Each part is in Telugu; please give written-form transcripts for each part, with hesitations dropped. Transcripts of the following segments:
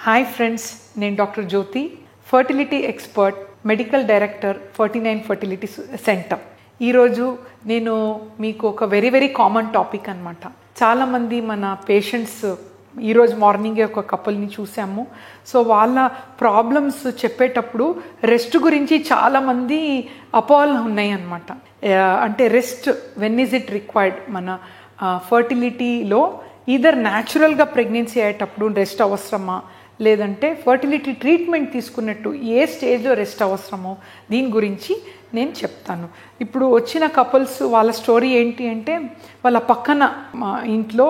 హాయ్ ఫ్రెండ్స్, నేను doctor Jyothi, fertility expert, medical director 49 fertility centre. ఈరోజు నేను మీకు ఒక వెరీ కామన్ టాపిక్ అనమాట. చాలామంది మన పేషెంట్స్ ఈరోజు మార్నింగే ఒక కపుల్ని చూసాము. సో వాళ్ళ ప్రాబ్లమ్స్ చెప్పేటప్పుడు రెస్ట్ గురించి చాలామంది అపోహలు ఉన్నాయి అన్నమాట. అంటే rest when is it required? మన ఫర్టిలిటీలో ఈధర్ న్యాచురల్గా ప్రెగ్నెన్సీ అయ్యేటప్పుడు రెస్ట్ అవసరమా, లేదంటే ఫర్టిలిటీ ట్రీట్మెంట్ తీసుకున్నట్టు ఏ స్టేజ్లో రెస్ట్ అవసరమో దీని గురించి నేను చెప్తాను. ఇప్పుడు వచ్చిన కపుల్స్ వాళ్ళ స్టోరీ ఏంటి అంటే, వాళ్ళ పక్కన ఇంట్లో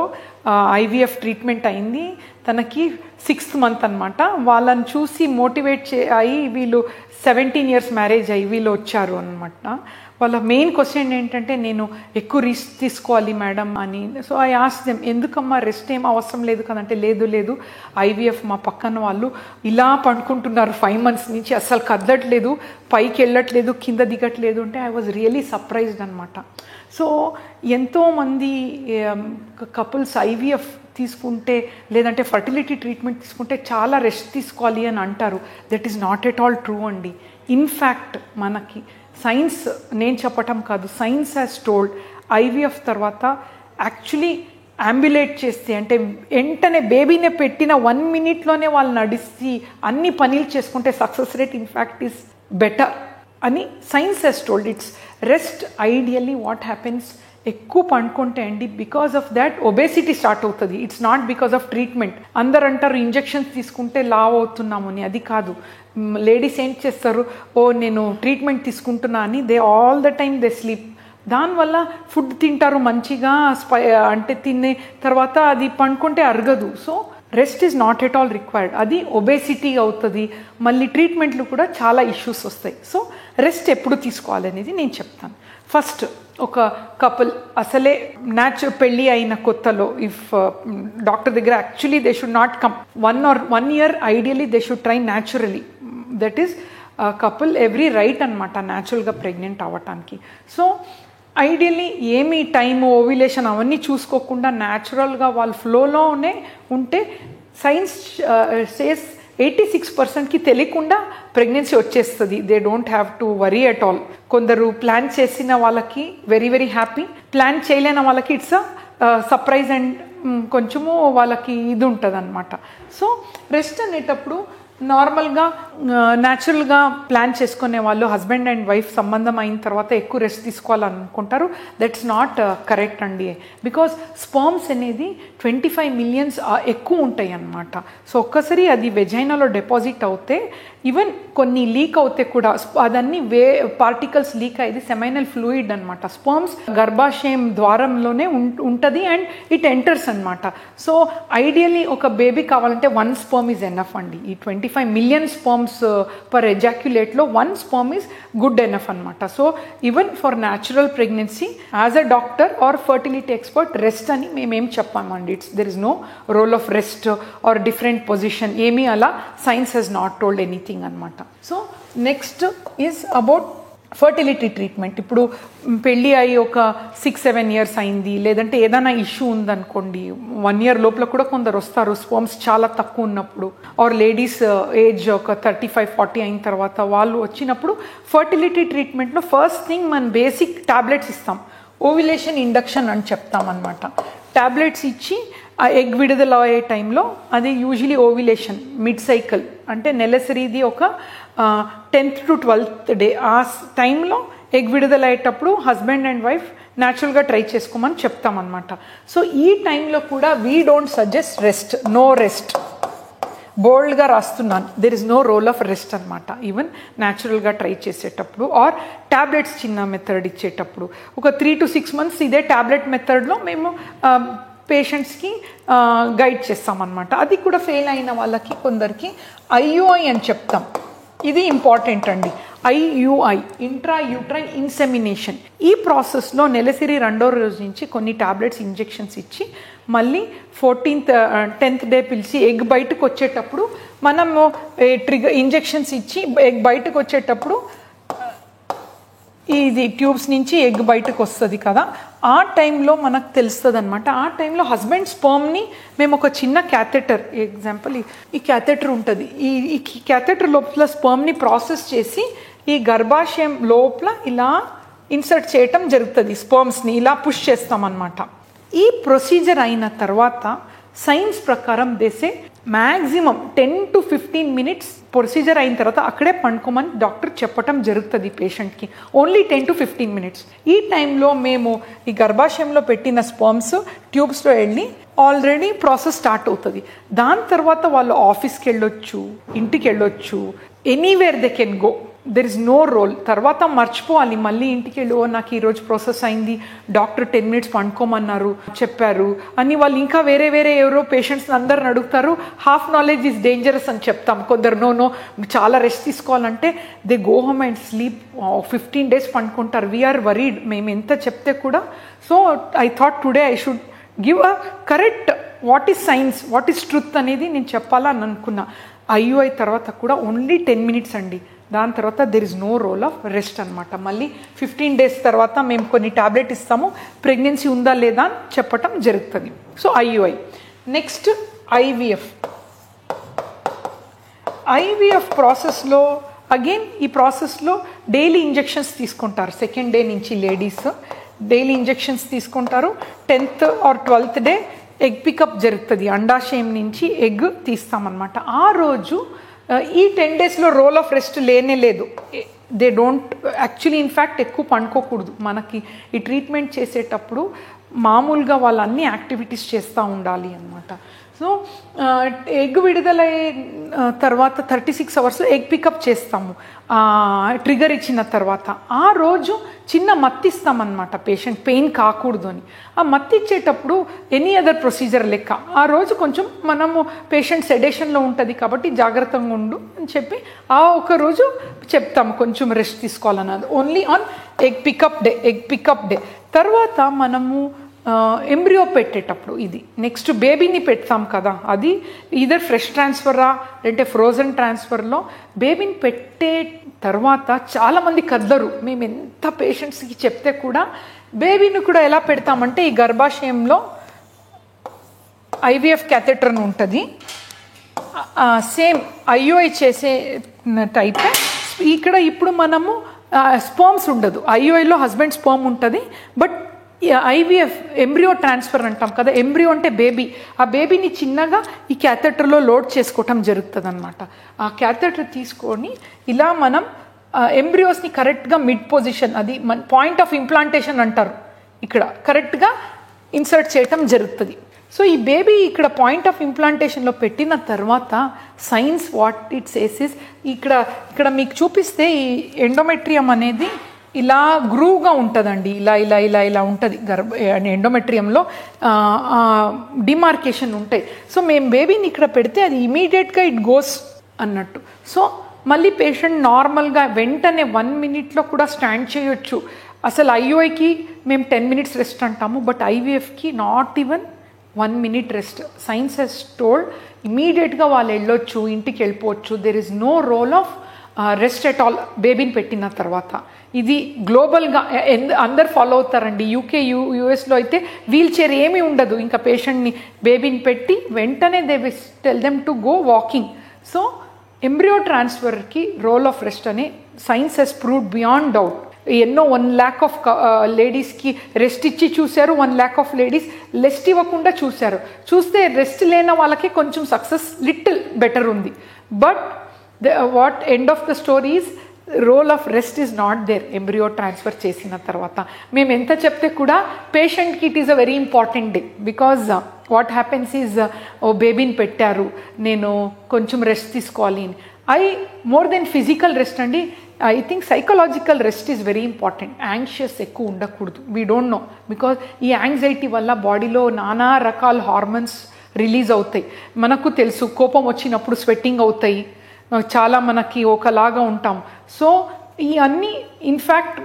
ఐవీఎఫ్ ట్రీట్మెంట్ అయింది, తనకి 6th month అనమాట. వాళ్ళని చూసి మోటివేట్ అయ్యి వీళ్ళు 17 years మ్యారేజ్ అయ్యి వీళ్ళు వచ్చారు అనమాట. వాళ్ళ మెయిన్ క్వశ్చన్ ఏంటంటే, నేను ఎక్కువ రిస్క్ తీసుకోవాలి మేడం అని. సో ఐ ఆస్క్ దెమ్, ఎందుకమ్మా రెస్ట్ ఏం అవసరం లేదు కదంటే, లేదు ఐవీఎఫ్ మా పక్కన వాళ్ళు ఇలా పండుకుంటున్నారు 5 months నుంచి, అస్సలు కదలట్లేదు, పైకి వెళ్ళట్లేదు, కింద దిగట్లేదు అంటే ఐ వాజ్ రియలీ సర్ప్రైజ్డ్ అనమాట. సో ఎంతోమంది కపుల్స్ ఐవీఎఫ్ తీసుకుంటే లేదంటే ఫర్టిలిటీ ట్రీట్మెంట్ తీసుకుంటే చాలా రెస్ట్ తీసుకోవాలి అని అంటారు. That is not at all true అండి. ఇన్ఫ్యాక్ట్ మనకి సైన్స్, నేను చెప్పటం కాదు, సైన్స్ హ్యాస్ టోల్డ్ ఐవీఎఫ్ తర్వాత యాక్చువల్లీ అంబులేట్ చేస్తే, అంటే వెంటనే బేబీని పెట్టిన 1 minute వాళ్ళు నడిచి అన్ని పనులు చేసుకుంటే success rate in fact is better అని science has told. It's rest ideally what happens, ఎక్కువ పండుకుంటే అండి because of that obesity start అవుతుంది. It's not because of treatment. అందరు అంటారు ఇంజెక్షన్స్ తీసుకుంటే లావ్ అవుతున్నాము అని, అది కాదు. లేడీస్ ఏం చేస్తారు, నేను ట్రీట్మెంట్ తీసుకుంటున్నా అని they all the time they sleep. దానివల్ల ఫుడ్ తింటారు మంచిగా, అంటే తినే తర్వాత అది పండుకుంటే అరగదు. So rest is not at all required. అది ఒబేసిటీ అవుతుంది, మళ్ళీ ట్రీట్మెంట్లు కూడా చాలా ఇష్యూస్ వస్తాయి. సో రెస్ట్ ఎప్పుడు తీసుకోవాలనేది నేను చెప్తాను. ఫస్ట్, ఒక కపుల్ అసలే పెళ్ళి అయిన కొత్తలో, ఇఫ్ డాక్టర్ దగ్గర actually they should not come 1 year ideally they should try naturally. That is couple every right అనమాట న్యాచురల్గా ప్రెగ్నెంట్ అవ్వటానికి. సో ఐడియల్లీ ఏమి టైం, ఓవ్యులేషన్ అవన్నీ చూసుకోకుండా న్యాచురల్గా వాళ్ళ ఫ్లోలోనే ఉంటే సైన్స్ సేస్ 86%కి తెలియకుండా ప్రెగ్నెన్సీ వచ్చేస్తుంది. They don't have to worry at all. కొందరు ప్లాన్ చేసిన వాళ్ళకి వెరీ హ్యాపీ, ప్లాన్ చేయలేని వాళ్ళకి ఇట్స్ సర్ప్రైజ్ అండ్ కొంచెము వాళ్ళకి ఇది ఉంటుంది అనమాట. సో రెస్ట్ అనేటప్పుడు నార్మల్గా న్యాచురల్గా ప్లాన్ చేసుకునే వాళ్ళు హస్బెండ్ అండ్ వైఫ్ సంబంధం అయిన తర్వాత ఎక్కువ రెస్ట్ తీసుకోవాలనుకుంటారు. దట్స్ నాట్ కరెక్ట్ అండి. బికాస్ స్పర్మ్స్ అనేది 25 million ఎక్కువ ఉంటాయి అన్నమాట. సో ఒక్కసారి అది వెజైనాలో డిపాజిట్ అవుతే, ఈవెన్ కొన్ని లీక్ అవుతే కూడా అదన్నీ పార్టికల్స్ లీక్ అయ్యేది సెమైనల్ ఫ్లూయిడ్ అనమాట. స్పర్మ్స్ గర్భాశయం ద్వారంలోనే ఉంటుంది అండ్ ఇట్ ఎంటర్స్ అనమాట. సో ఐడియల్లీ ఒక బేబీ కావాలంటే 1 sperm ఈజ్ ఎనఫ్ అండి. ఈ 25 million sperms per ejaculate లో 1 sperm is good enough అనమాట. So even for natural pregnancy as a doctor or fertility expert rest అని మేమేం చెప్పామండి. There is no role of rest or different position, ఏమీ అలా science has not told anything అనమాట. So next is about fertility treatment. ఇప్పుడు పెళ్ళి అయ్యి ఒక 6-7 years అయింది, లేదంటే ఏదైనా ఇష్యూ ఉందనుకోండి, 1 year లోపల కూడా కొందరు వస్తారు స్పర్మ్స్ చాలా తక్కువ ఉన్నప్పుడు, ఆర్ లేడీస్ ఏజ్ ఒక 35-40 అయిన తర్వాత వాళ్ళు వచ్చినప్పుడు ఫర్టిలిటీ ట్రీట్మెంట్లో ఫస్ట్ థింగ్ మనం బేసిక్ టాబ్లెట్స్ ఇస్తాం. ఓవ్యులేషన్ ఇండక్షన్ అని చెప్తాం అనమాట. టాబ్లెట్స్ ఇచ్చి ఆ ఎగ్ విడుదల అయ్యే టైంలో, అది యూజువలీ ఓవ్యులేషన్ మిడ్ సైకిల్ అంటే నెలసరిది ఒక 10th to 12th day, ఆ టైంలో ఎగ్ విడుదల అయ్యేటప్పుడు హస్బెండ్ అండ్ వైఫ్ న్యాచురల్గా ట్రై చేసుకోమని చెప్తామన్నమాట. సో ఈ టైంలో కూడా we don't suggest rest, no rest. బోల్డ్గా రాస్తున్నాను, there is no role of rest అనమాట. ఈవెన్ న్యాచురల్గా ట్రై చేసేటప్పుడు ఆర్ ట్యాబ్లెట్స్ చిన్న మెథడ్ ఇచ్చేటప్పుడు ఒక 3 to 6 months ఇదే ట్యాబ్లెట్ మెథడ్లో మేము పేషెంట్స్కి గైడ్ చేస్తామన్నమాట. అది కూడా ఫెయిల్ అయిన వాళ్ళకి కొందరికి ఐయుఐ అని చెప్తాం. ఇది ఇంపార్టెంట్ అండి. IUI, intra uterine insemination. ఈ ప్రాసెస్లో నెలసరి 2వ రోజు నుంచి కొన్ని టాబ్లెట్స్ ఇంజెక్షన్స్ ఇచ్చి మళ్ళీ 10th day పిలిచి ఎగ్ బయటకు వచ్చేటప్పుడు మనము ఇంజెక్షన్స్ ఇచ్చి ఎగ్ బయటకు వచ్చేటప్పుడు ఇది ట్యూబ్స్ నుంచి ఎగ్ బయటకు వస్తుంది కదా, ఆ టైంలో మనకు తెలుస్తుంది అనమాట. ఆ టైంలో హస్బెండ్ స్పర్మ్ని మేము ఒక చిన్న క్యాథెటర్, ఎగ్జాంపుల్ ఈ క్యాథెటర్ ఉంటుంది, ఈ క్యాథెటర్ లోపల స్పర్మ్ని ప్రాసెస్ చేసి ఈ గర్భాశయం లోపల ఇలా ఇన్సర్ట్ చేయటం జరుగుతుంది. స్పర్మ్స్ని ఇలా పుష్ చేస్తామన్నమాట. ఈ ప్రొసీజర్ అయిన తర్వాత సైన్స్ ప్రకారం దేసే మ్యాక్సిమం 10 to 15 minutes ప్రొసీజర్ అయిన తర్వాత అక్కడే పండుకోమని డాక్టర్ చెప్పటం జరుగుతుంది పేషెంట్కి. Only 10 to 15 minutes. ఈ టైంలో మేము ఈ గర్భాశయంలో పెట్టిన స్పర్మ్స్ ట్యూబ్స్లో వెళ్ళి ఆల్రెడీ ప్రాసెస్ స్టార్ట్ అవుతుంది. దాని తర్వాత వాళ్ళు ఆఫీస్కి వెళ్ళొచ్చు, ఇంటికి వెళ్ళొచ్చు, anywhere they can go, there is no rule. తర్వాత మర్చిపోవాలి, మళ్ళీ ఇంటికి వెళ్ళి నాకు ఈరోజు ప్రాసెస్ అయింది, డాక్టర్ 10 minutes పండుకోమన్నారు చెప్పారు అని వాళ్ళు ఇంకా వేరే ఎవరో పేషెంట్స్ అందరిని అడుగుతారు. హాఫ్ నాలెడ్జ్ ఈజ్ డేంజరస్ అని చెప్తాం. కొందరు నో చాలా రెస్ట్ తీసుకోవాలంటే they go home and sleep 15 days పండుకుంటారు. వీఆర్ వరీడ్ మేము ఎంత చెప్తే కూడా. So I thought today I should give a correct what is science, what is truth అనేది నేను చెప్పాలని అనుకున్నా. ఐయుఐ తర్వాత కూడా ఓన్లీ 10 minutes అండి. దాని తర్వాత there is no role of rest అనమాట. మళ్ళీ 15 days తర్వాత మేము కొన్ని టాబ్లెట్ ఇస్తాము, ప్రెగ్నెన్సీ ఉందా లేదా అని చెప్పటం జరుగుతుంది. So IUI. నెక్స్ట్ ఐవీఎఫ్ ప్రాసెస్లో అగైన్ ఈ ప్రాసెస్లో డైలీ ఇంజెక్షన్స్ తీసుకుంటారు. 2nd day నుంచి లేడీస్ డైలీ ఇంజెక్షన్స్ తీసుకుంటారు. 10th or 12th day egg pickup జరుగుతుంది. అండాశయం నుంచి ఎగ్ తీస్తామన్నమాట. ఆ రోజు ఈ 10 daysలో రోల్ ఆఫ్ రెస్ట్ లేనే లేదు. దే డోంట్ యాక్చువల్లీ ఇన్ఫ్యాక్ట్ ఎక్కువ పండుకోకూడదు. మనకి ఈ ట్రీట్మెంట్ చేసేటప్పుడు మామూలుగా వాళ్ళు అన్ని యాక్టివిటీస్ చేస్తూ ఉండాలి అన్నమాట. సో ఎగ్ విడుదలైన తర్వాత 36 hours ఎగ్ పికప్ చేస్తాము ట్రిగర్ ఇచ్చిన తర్వాత. ఆ రోజు చిన్న మత్తి ఇస్తామన్నమాట పేషెంట్ పెయిన్ కాకూడదు అని. ఆ మత్తి ఇచ్చేటప్పుడు ఎనీ అదర్ ప్రొసీజర్ లెక్క ఆ రోజు కొంచెం మనము పేషెంట్ సెడేషన్లో ఉంటుంది కాబట్టి జాగ్రత్తగా ఉండు అని చెప్పి ఆ ఒక రోజు చెప్తాము కొంచెం రెస్ట్ తీసుకోవాలన్నది. Only on egg pickup day. తర్వాత మనము ఎంబ్రియో పెట్టేటప్పుడు ఇది నెక్స్ట్ బేబీని పెడతాం కదా, అది ఈదర్ ఫ్రెష్ ట్రాన్స్ఫరా లేదంటే ఫ్రోజన్ ట్రాన్స్ఫర్లో బేబీని పెట్టే తర్వాత చాలామంది కదలరు. మేము ఎంత పేషెంట్స్కి చెప్తే కూడా బేబీని కూడా ఎలా పెడతామంటే ఈ గర్భాశయంలో ఐవీఎఫ్ క్యాథెటర్ అని ఉంటుంది, సేమ్ ఐయుఐ చేసే టైపే. ఇక్కడ ఇప్పుడు మనము స్పర్మ్స్ ఉండదు, ఐయుఐలో హస్బెండ్ స్పర్మ్ ఉంటుంది. బట్ ఐవీఎఫ్ ఎంబ్రియో ట్రాన్స్ఫర్ అంటాం కదా, ఎంబ్రియో అంటే బేబీ. ఆ బేబీని చిన్నగా ఈ క్యాథెటర్లో లోడ్ చేసుకోవటం జరుగుతుంది అనమాట. ఆ క్యాథెటర్ తీసుకొని ఇలా మనం ఎంబ్రియోస్ని కరెక్ట్గా మిడ్ పొజిషన్, అది పాయింట్ ఆఫ్ ఇంప్లాంటేషన్ అంటారు, ఇక్కడ కరెక్ట్గా ఇన్సర్ట్ చేయటం జరుగుతుంది. సో ఈ బేబీ ఇక్కడ పాయింట్ ఆఫ్ ఇంప్లాంటేషన్లో పెట్టిన తర్వాత science what it says is, ఇక్కడ మీకు చూపిస్తే ఈ ఎండోమెట్రియం అనేది ఇలా గ్రూవ్గా ఉంటుందండి, ఇలా ఉంటుంది ఎండోమెట్రియంలో డిమార్కేషన్ ఉంటాయి. సో మేము బేబీని ఇక్కడ పెడితే అది ఇమీడియట్గా ఇట్ గోస్ అన్నట్టు. సో మళ్ళీ పేషెంట్ నార్మల్గా వెంటనే 1 minute కూడా స్టాండ్ చేయొచ్చు. అసలు ఐయుఐకి మేము 10 minutes రెస్ట్ అంటాము, బట్ ఐవీఎఫ్కి not even 1 minute rest. Science has told ఇమీడియట్గా వాళ్ళు వెళ్ళొచ్చు, ఇంటికి వెళ్ళిపోవచ్చు. There is no role of rest at all బేబీని పెట్టిన తర్వాత. ఇది గ్లోబల్గా అందరు ఫాలో అవుతారండి. యూకే యూఎస్లో అయితే వీల్ చైర్ ఏమీ ఉండదు. ఇంకా పేషెంట్ని బేబీని పెట్టి వెంటనే they will tell them to go walking. So embryo ట్రాన్స్ఫర్కి రోల్ ఆఫ్ రెస్ట్ అని science has proved beyond doubt. ఎన్నో 1 lakh ఆఫ్ లేడీస్కి రెస్ట్ ఇచ్చి చూశారు, 1 lakh ఆఫ్ లేడీస్ రెస్ట్ ఇవ్వకుండా చూస్తే రెస్ట్ లేని వాళ్ళకి కొంచెం సక్సెస్ లిటిల్ బెటర్ ఉంది. But what end of the story is role of rest is not there embryo transfer చేసిన తర్వాత. మేము ఎంత చెప్తే కూడా పేషెంట్కి it is a very important day. Because what happens is ఓ బేబీని పెట్టారు, నేను కొంచెం రెస్ట్ తీసుకోవాలి అని. మోర్ దెన్ ఫిజికల్ రెస్ట్ అండి, I think psychological rest is very important. Anxious ఎక్కువ ఉండకూడదు. వీ డోంట్ నో, బికాజ్ ఈ యాంగ్జైటీ వల్ల బాడీలో నానా రకాల హార్మోన్స్ రిలీజ్ అవుతాయి. మనకు తెలుసు, కోపం వచ్చినప్పుడు స్వెట్టింగ్ అవుతాయి, చాలా మనకి ఒకలాగా ఉంటాం. సో ఈ అన్నీ ఇన్ఫ్యాక్ట్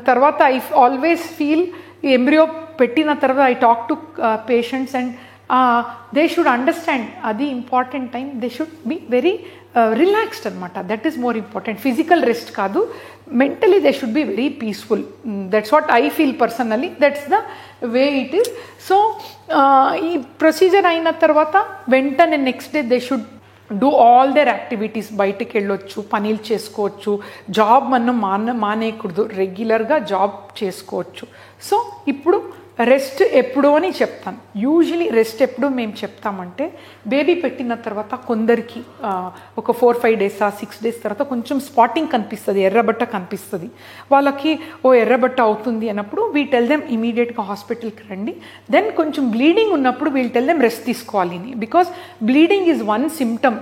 తర్వాత ఐ ఆల్వేస్ ఫీల్ ఈ ఎంబ్రియో పెట్టిన తర్వాత I talk to patients and they should understand అది important time. They should be very relaxed అనమాట. That is more important. Physical rest కాదు, mentally they should be very peaceful. That's what I feel personally. That's the way it is. So ఈ ప్రొసీజర్ అయిన తర్వాత వెంటనే next day they should do all their activities. బయటకు వెళ్ళొచ్చు, పనులు చేసుకోవచ్చు, జాబ్ మనం మానేయకూడదు, రెగ్యులర్గా జాబ్ చేసుకోవచ్చు. సో ఇప్పుడు రెస్ట్ ఎప్పుడు అని చెప్తాను. యూజువలీ రెస్ట్ ఎప్పుడు మేము చెప్తామంటే బేబీ పెట్టిన తర్వాత కొందరికి ఒక 4-5 days 6 days తర్వాత కొంచెం స్పాటింగ్ కనిపిస్తుంది, ఎర్రబట్ట కనిపిస్తుంది. వాళ్ళకి ఎర్రబట్ట అవుతుంది అన్నప్పుడు వీ టెల్ దెమ్ ఇమీడియట్గా హాస్పిటల్కి రండి. దెన్ కొంచెం బ్లీడింగ్ ఉన్నప్పుడు వీల్ టెల్ దెమ్ రెస్ట్ తీసుకోవాలి అని. Because bleeding is one symptom.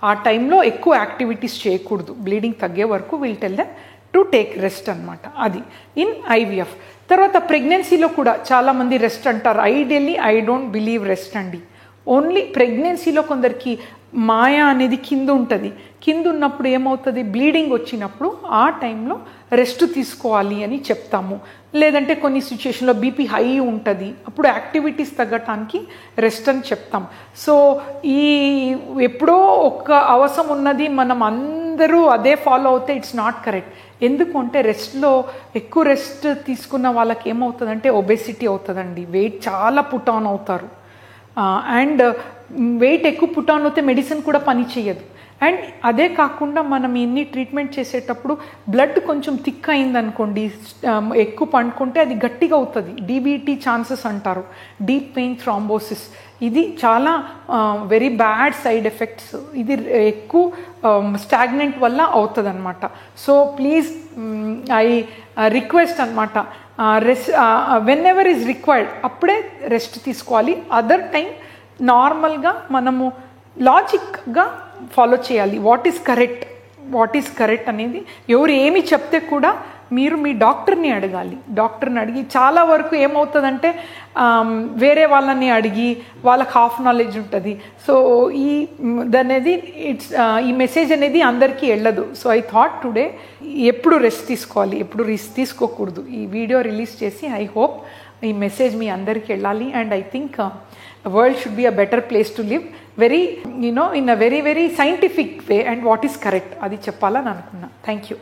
ఆ టైంలో ఎక్కువ యాక్టివిటీస్ చేయకూడదు. బ్లీడింగ్ తగ్గే వరకు we'll tell them to take rest అనమాట. అది ఇన్ IVF. తర్వాత ప్రెగ్నెన్సీలో కూడా చాలామంది రెస్ట్ అంటారు. Ideally I don't believe rest అండి. ఓన్లీ ప్రెగ్నెన్సీలో కొందరికి మాయ అనేది కింద ఉంటుంది. కింద ఉన్నప్పుడు ఏమవుతుంది, బ్లీడింగ్ వచ్చినప్పుడు ఆ టైంలో రెస్ట్ తీసుకోవాలి అని చెప్తాము. లేదంటే కొన్ని సిచ్యుయేషన్లో బీపీ హై ఉంటుంది, అప్పుడు యాక్టివిటీస్ తగ్గటానికి రెస్ట్ అని చెప్తాం. సో ఈ ఎప్పుడో ఒక అవసరం ఉన్నది మనం అందరూ అదే ఫాలో అవుతే ఇట్స్ నాట్ కరెక్ట్. ఎందుకంటే రెస్ట్లో ఎక్కువ రెస్ట్ తీసుకున్న వాళ్ళకి ఏమవుతుందంటే ఒబెసిటీ అవుతుందండి. వెయిట్ చాలా పుట్ ఆన్ అవుతారు. అండ్ వెయిట్ ఎక్కువ పుట్ ఆన్ అవుతే మెడిసిన్ కూడా పని చేయదు. అండ్ అదే కాకుండా మనం ఇన్ని ట్రీట్మెంట్ చేసేటప్పుడు బ్లడ్ కొంచెం థిక్ అయిందనుకోండి, ఎక్కువ పండుకుంటే అది గట్టిగా అవుతుంది. DVT ఛాన్సెస్ అంటారు, డీప్ వెయిన్ థ్రాంబోసిస్. ఇది చాలా వెరీ బ్యాడ్ సైడ్ ఎఫెక్ట్స్. ఇది ఎక్కువ స్టాగ్నెంట్ వల్ల అవుతుంది అనమాట. సో ప్లీజ్ ఐ రిక్వెస్ట్ అనమాట, rest when ever is required అప్పుడే రెస్ట్ తీసుకోవాలి. అదర్ టైం నార్మల్గా మనము లాజిక్గా ఫాలో చేయాలి. వాట్ ఈస్ కరెక్ట్ అనేది ఎవరు ఏమి చెప్తే కూడా మీరు మీ డాక్టర్ని అడగాలి. డాక్టర్ని అడిగి చాలా వరకు ఏమవుతుందంటే వేరే వాళ్ళని అడిగి వాళ్ళకి హాఫ్ నాలెడ్జ్ ఉంటుంది. సో దనేది ఈ మెసేజ్ అనేది అందరికీ వెళ్ళదు. సో ఐ థాట్ టుడే ఎప్పుడు రెస్ట్ తీసుకోవాలి, ఎప్పుడు రెస్ట్ తీసుకోకూడదు. ఈ వీడియో రిలీజ్ చేసి ఐ హోప్ ఈ మెసేజ్ మీ అందరికీ వెళ్ళాలి. And I think world should be a better place to live, very in a very scientific way, and what is correct adi cheppalani anukunna. Thank you.